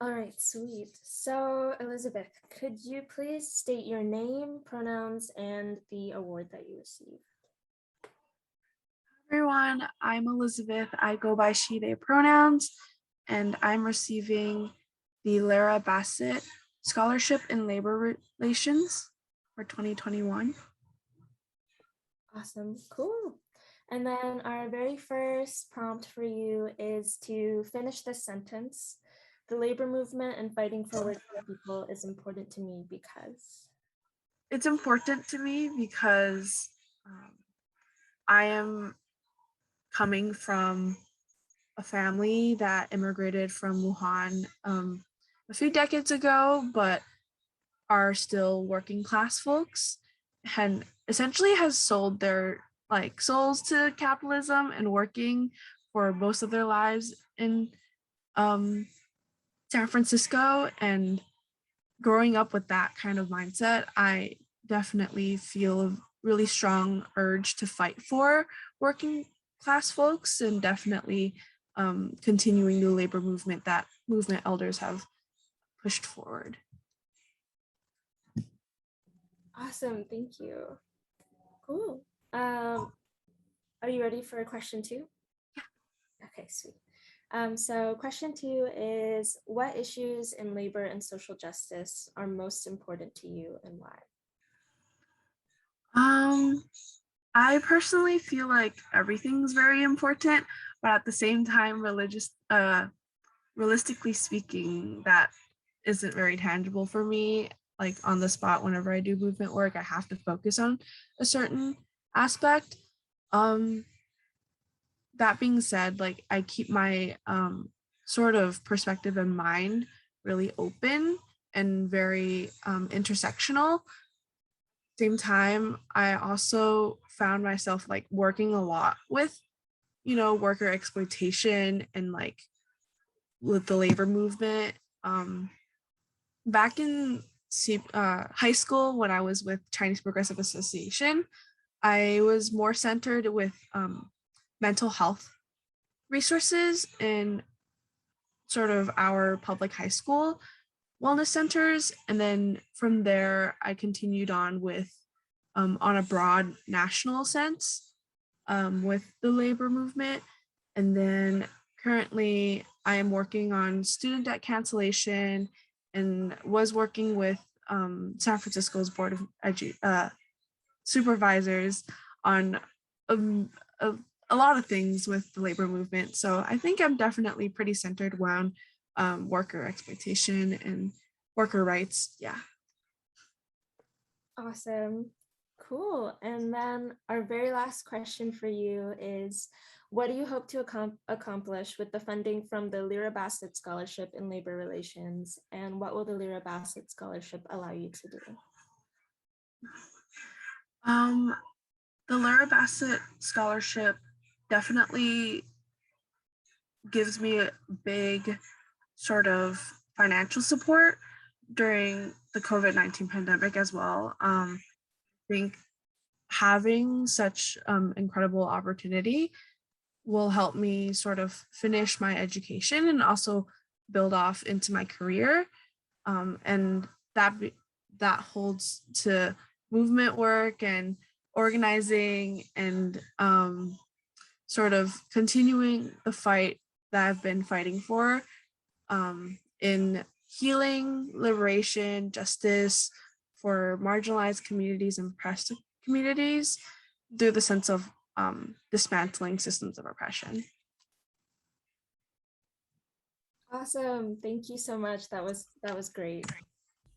All right, sweet. So, Elizabeth, could you please state your name, pronouns, and the award that you received? Everyone, I'm Elizabeth. I go by she, they pronouns, and I'm receiving the Lara Bassett Scholarship in Labor Relations for 2021. Awesome, cool. And then our very first prompt for you is to finish this sentence. The labor movement and fighting for working people is important to me because. It's important to me because I am coming from a family that immigrated from Wuhan a few decades ago, but are still working class folks and essentially has sold their souls to capitalism and working for most of their lives in San Francisco. And growing up with that kind of mindset, I definitely feel a really strong urge to fight for working class folks and definitely continuing the labor movement that movement elders have pushed forward. Awesome, thank you. Cool. Are you ready for question 2? Yeah. Okay, sweet. So question 2 is, what issues in labor and social justice are most important to you and why? I personally feel like everything's very important, but at the same time, realistically speaking, that isn't very tangible for me. Like on the spot, whenever I do movement work, I have to focus on a certain aspect. That being said, like I keep my sort of perspective in mind really open and very intersectional. Same time, I also found myself like working a lot with, worker exploitation and like with the labor movement. Back in high school, when I was with Chinese Progressive Association, I was more centered with mental health resources in sort of our public high school wellness centers. And then from there, I continued on with on a broad national sense with the labor movement. And then currently, I am working on student debt cancellation and was working with San Francisco's Board of Supervisors on um, a, a lot of things with the labor movement. So I think I'm definitely pretty centered around worker exploitation and worker rights. Yeah. Awesome. Cool. And then our very last question for you is, what do you hope to accomplish with the funding from the Lyra Bassett Scholarship in Labor Relations? And what will the Lyra Bassett Scholarship allow you to do? The Lyra Bassett Scholarship definitely gives me a big sort of financial support during the COVID-19 pandemic as well. I think having such incredible opportunity will help me sort of finish my education and also build off into my career. And that holds to movement work and organizing and sort of continuing the fight that I've been fighting for in healing, liberation, justice for marginalized communities and oppressed communities through the sense of dismantling systems of oppression. Awesome. Thank you so much. That was great.